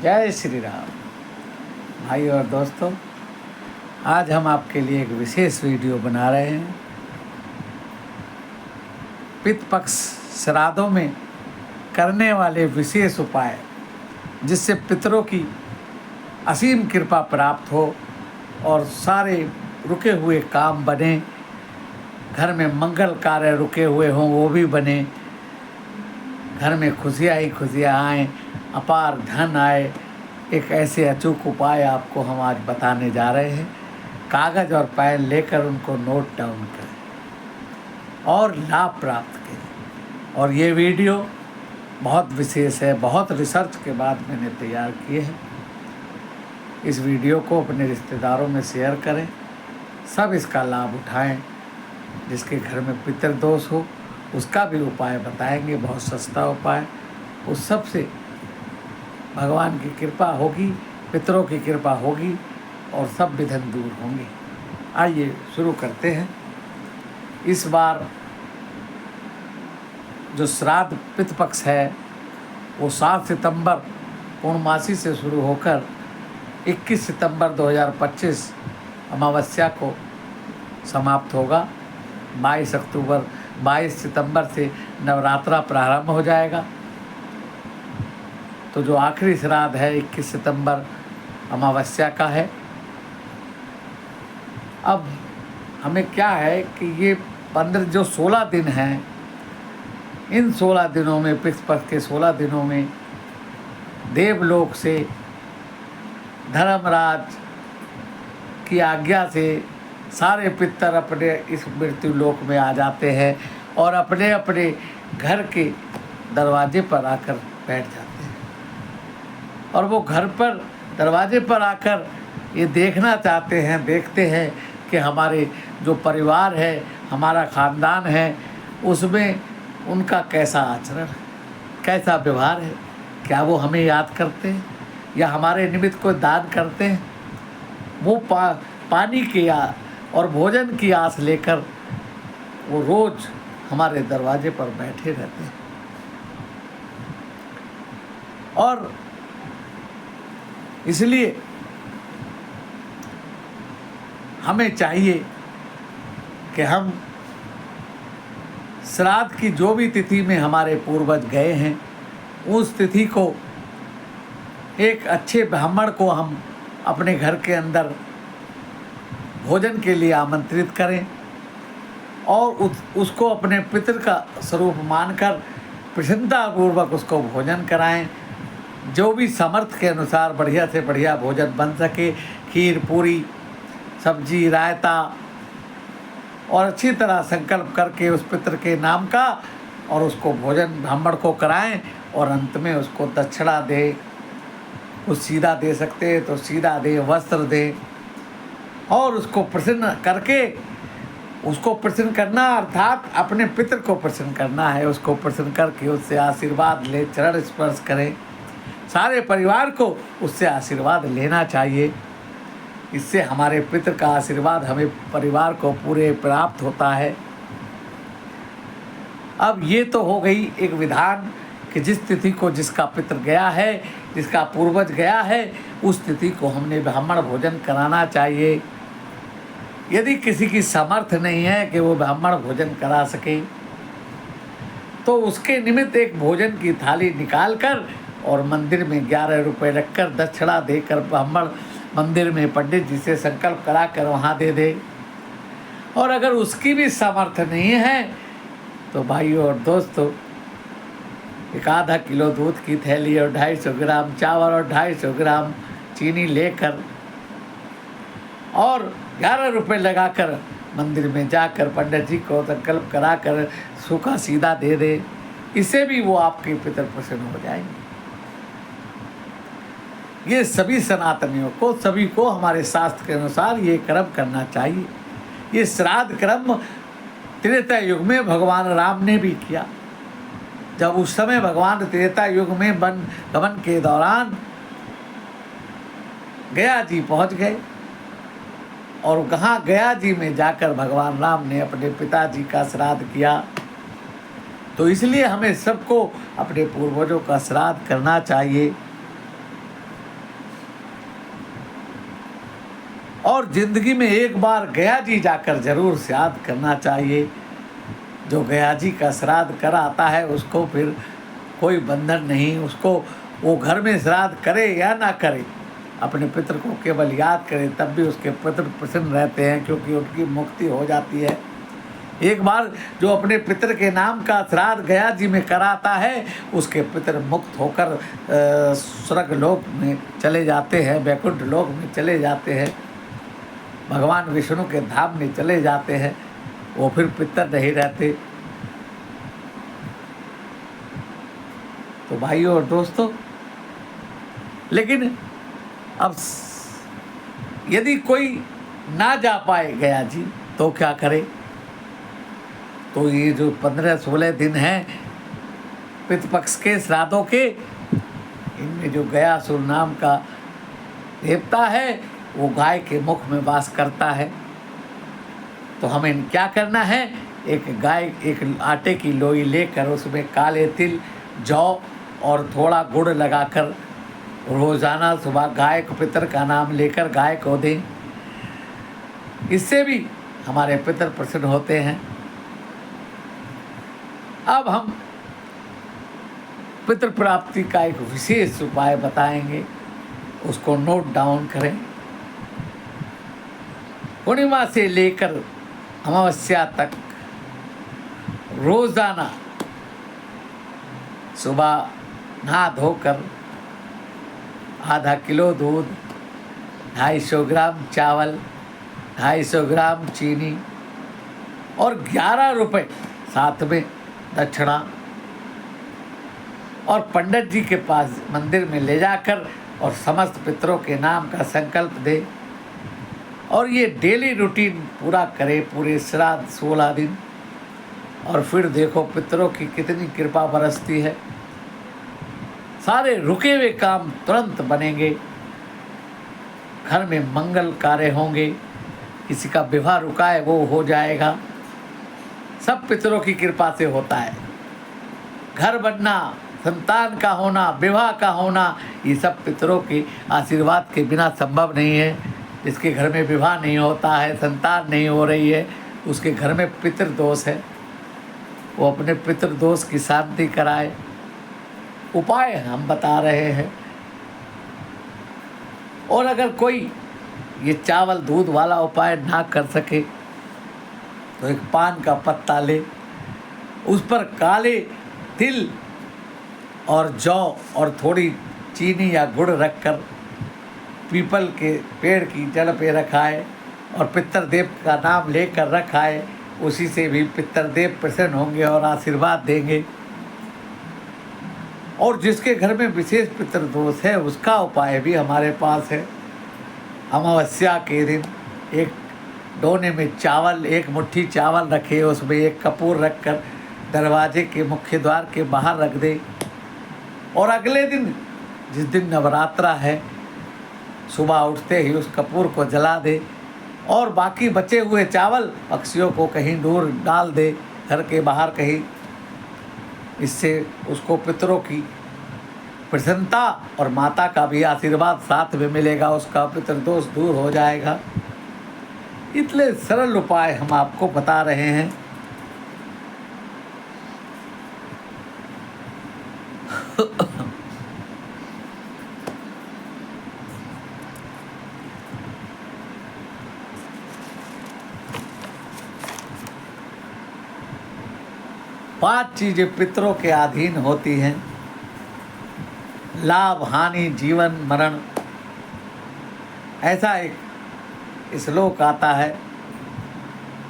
जय श्री राम। भाई और दोस्तों, आज हम आपके लिए एक विशेष वीडियो बना रहे हैं। पितृ पक्ष श्राद्धों में करने वाले विशेष उपाय, जिससे पितरों की असीम कृपा प्राप्त हो और सारे रुके हुए काम बने, घर में मंगल कार्य रुके हुए हों वो भी बने, घर में खुशियाँ ही खुशियाँ आएँ, अपार धन आए। एक ऐसे अचूक उपाय आपको हम आज बताने जा रहे हैं। कागज़ और पेन लेकर उनको नोट डाउन करें और लाभ प्राप्त करें। और ये वीडियो बहुत विशेष है, बहुत रिसर्च के बाद मैंने तैयार किए हैं। इस वीडियो को अपने रिश्तेदारों में शेयर करें, सब इसका लाभ उठाएं। जिसके घर में पितृदोष हो उसका भी उपाय बताएंगे, बहुत सस्ता उपाय। उस सब से भगवान की कृपा होगी, पितरों की कृपा होगी और सब विघ्न दूर होंगे। आइए शुरू करते हैं। इस बार जो श्राद्ध पितृ पक्ष है वो 7 सितंबर पूर्णमासी से शुरू होकर 21 सितंबर 2025 अमावस्या को समाप्त होगा। 22 सितंबर से नवरात्रा प्रारंभ हो जाएगा। तो जो आखिरी श्राद्ध है 21 सितंबर अमावस्या का है। अब हमें क्या है कि ये 16 दिन हैं, इन 16 दिनों में, पितृ पक्ष के 16 दिनों में देवलोक से धर्मराज की आज्ञा से सारे पितर अपने इस मृत्यु लोक में आ जाते हैं और अपने अपने घर के दरवाजे पर आकर बैठ जाते हैं। और वो घर पर दरवाजे पर आकर ये देखना चाहते हैं, देखते हैं कि हमारे जो परिवार है, हमारा ख़ानदान है, उसमें उनका कैसा आचरण, कैसा व्यवहार है। क्या वो हमें याद करते हैं या हमारे निमित्त कोई दान करते हैं। वो पानी की और भोजन की आस लेकर वो रोज़ हमारे दरवाजे पर बैठे रहते हैं। और इसलिए हमें चाहिए कि हम श्राद्ध की जो भी तिथि में हमारे पूर्वज गए हैं, उस तिथि को एक अच्छे ब्राह्मण को हम अपने घर के अंदर भोजन के लिए आमंत्रित करें और उसको अपने पितृ का स्वरूप मानकर प्रसन्नतापूर्वक उसको भोजन कराएं। जो भी सामर्थ्य के अनुसार बढ़िया से बढ़िया भोजन बन सके, खीर, पूरी, सब्जी, रायता, और अच्छी तरह संकल्प करके उस पितृ के नाम का और उसको भोजन ब्राह्मण को कराएं और अंत में उसको दक्षिणा दे। कुछ सीधा दे सकते हैं तो सीधा दे, वस्त्र दे और उसको प्रसन्न करके, उसको प्रसन्न करना अर्थात अपने पितृ को प्रसन्न करना है। उसको प्रसन्न करके उससे आशीर्वाद ले, चरण स्पर्श करें। सारे परिवार को उससे आशीर्वाद लेना चाहिए। इससे हमारे पितृ का आशीर्वाद हमें परिवार को पूरे प्राप्त होता है। अब ये तो हो गई एक विधान कि जिस तिथि को जिसका पितृ गया है, जिसका पूर्वज गया है, उस तिथि को हमने ब्राह्मण भोजन कराना चाहिए। यदि किसी की सामर्थ्य नहीं है कि वो ब्राह्मण भोजन करा सके, तो उसके निमित्त एक भोजन की थाली निकालकर और मंदिर में 11 रुपये रखकर दक्षिणा देकर ब्राह्मण मंदिर में पंडित जी से संकल्प करा कर वहाँ दे दे। और अगर उसकी भी सामर्थ्य नहीं है तो भाइयों और दोस्तों, एक आधा किलो दूध की थैली और 250 ग्राम चावल और 250 ग्राम चीनी लेकर और 11 रुपये लगाकर मंदिर में जाकर पंडित जी को संकल्प कराकर सूखा सीधा दे दे। इससे भी वो आपके पितर प्रसन्न हो जाएंगे। ये सभी सनातनियों को, सभी को हमारे शास्त्र के अनुसार ये कर्म करना चाहिए। ये श्राद्ध कर्म त्रेता युग में भगवान राम ने भी किया। जब उस समय भगवान त्रेता युग में गमन के दौरान गया जी पहुंच गए और कहाँ गया जी में जाकर भगवान राम ने अपने पिताजी का श्राद्ध किया। तो इसलिए हमें सबको अपने पूर्वजों का श्राद्ध करना चाहिए। और ज़िंदगी में एक बार गया जी जाकर जरूर श्राद्ध करना चाहिए। जो गया जी का श्राद्ध कर आता है उसको फिर कोई बंधन नहीं, उसको वो घर में श्राद्ध करे या ना करे, अपने पितर को केवल याद करे तब भी उसके पितर प्रसन्न रहते हैं, क्योंकि उनकी मुक्ति हो जाती है। एक बार जो अपने पितर के नाम का श्राद्ध गया जी में कराता है उसके पितर मुक्त होकर स्वर्ग लोक में चले जाते हैं, वैकुंठ लोक में चले जाते हैं, भगवान विष्णु के धाम में चले जाते हैं। वो फिर पितर नहीं रहते। तो भाइयों और दोस्तों, लेकिन अब यदि कोई ना जा पाए गया जी तो क्या करे? तो ये जो 15-16 दिन हैं पितृपक्ष के श्राद्धों के, इनमें जो गयासुर नाम का देवता है वो गाय के मुख में वास करता है। तो हमें क्या करना है? एक आटे की लोई लेकर उसमें काले तिल, जौ और थोड़ा गुड़ लगाकर रोज़ाना सुबह गाय को पितर का नाम लेकर गाय को दें। इससे भी हमारे पितर प्रसन्न होते हैं। अब हम पितृ प्राप्ति का एक विशेष उपाय बताएंगे, उसको नोट डाउन करें। पूर्णिमा से लेकर अमावस्या तक रोजाना सुबह नहा धोकर आधा किलो दूध, 250 ग्राम चावल, 250 ग्राम चीनी और 11 रुपए साथ में दक्षिणा और पंडित जी के पास मंदिर में ले जाकर और समस्त पितरों के नाम का संकल्प दे और ये डेली रूटीन पूरा करे, पूरे श्राद्ध 16 दिन। और फिर देखो पितरों की कितनी कृपा बरसती है। सारे रुके हुए काम तुरंत बनेंगे, घर में मंगल कार्य होंगे, किसी का विवाह रुका है वो हो जाएगा। सब पितरों की कृपा से होता है। घर बनना, संतान का होना, विवाह का होना, ये सब पितरों के आशीर्वाद के बिना संभव नहीं है। जिसके घर में विवाह नहीं होता है, संतान नहीं हो रही है, उसके घर में पितृदोष है। वो अपने पितृदोष की शांति कराए। उपाय हम बता रहे हैं। और अगर कोई ये चावल दूध वाला उपाय ना कर सके तो एक पान का पत्ता ले, उस पर काले तिल और जौ और थोड़ी चीनी या गुड़ रखकर पीपल के पेड़ की जड़ पे रखाए और पितृदेव का नाम लेकर रखाए। उसी से भी पितृदेव प्रसन्न होंगे और आशीर्वाद देंगे। और जिसके घर में विशेष पितृदोष है उसका उपाय भी हमारे पास है। अमावस्या के दिन एक डोने में चावल, एक मुट्ठी चावल रखे, उसमें एक कपूर रखकर दरवाजे के मुख्य द्वार के बाहर रख दे। और अगले दिन जिस दिन नवरात्रा है सुबह उठते ही उस कपूर को जला दे और बाकी बचे हुए चावल पक्षियों को कहीं दूर डाल दे, घर के बाहर कहीं। इससे उसको पितरों की प्रसन्नता और माता का भी आशीर्वाद साथ में मिलेगा, उसका पितृदोष दूर हो जाएगा। इतने सरल उपाय हम आपको बता रहे हैं। पांच चीजें पितरों के अधीन होती हैं: लाभ, हानि, जीवन, मरण। ऐसा एक श्लोक आता है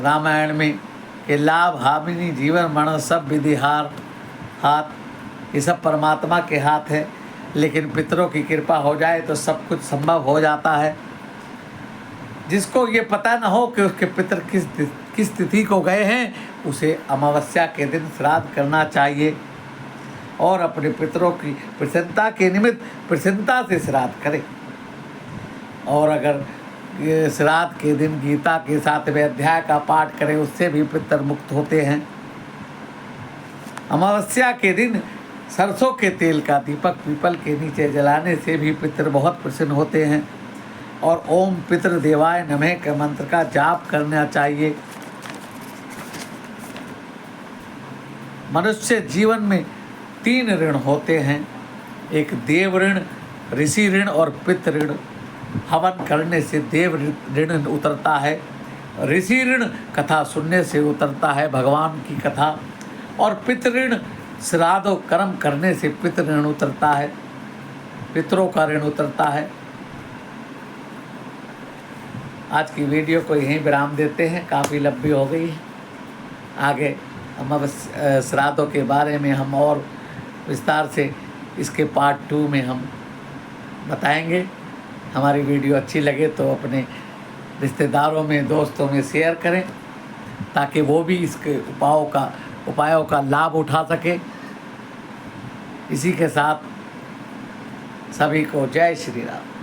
रामायण में कि लाभ, हानि, जीवन, मरण सब विधि हाथ। ये सब परमात्मा के हाथ है, लेकिन पितरों की कृपा हो जाए तो सब कुछ संभव हो जाता है। जिसको ये पता न हो कि उसके पितर किस तिथि को गए हैं, उसे अमावस्या के दिन श्राद्ध करना चाहिए और अपने पितरों की प्रसन्नता के निमित्त प्रसन्नता से श्राद्ध करें। और अगर श्राद्ध के दिन गीता के 7वें अध्याय का पाठ करें, उससे भी पितर मुक्त होते हैं। अमावस्या के दिन सरसों के तेल का दीपक पीपल के नीचे जलाने से भी पितर बहुत प्रसन्न होते हैं। और ओम पितृदेवाय नमः के मंत्र का जाप करना चाहिए। मनुष्य जीवन में 3 ऋण होते हैं, एक देव ऋण, ऋषि ऋण और पितृ ऋण। हवन करने से देव ऋण उतरता है, ऋषि ऋण कथा सुनने से उतरता है भगवान की कथा, और पितृ ऋण श्राद्ध कर्म करने से पितृ ऋण उतरता है, पितरों का ऋण उतरता है। आज की वीडियो को यहीं विराम देते हैं, काफ़ी लंबी हो गई है। आगे हम अब श्राद्धों के बारे में हम और विस्तार से इसके पार्ट 2 में हम बताएंगे। हमारी वीडियो अच्छी लगे तो अपने रिश्तेदारों में, दोस्तों में शेयर करें, ताकि वो भी इसके उपायों का लाभ उठा सके। इसी के साथ सभी को जय श्री राम।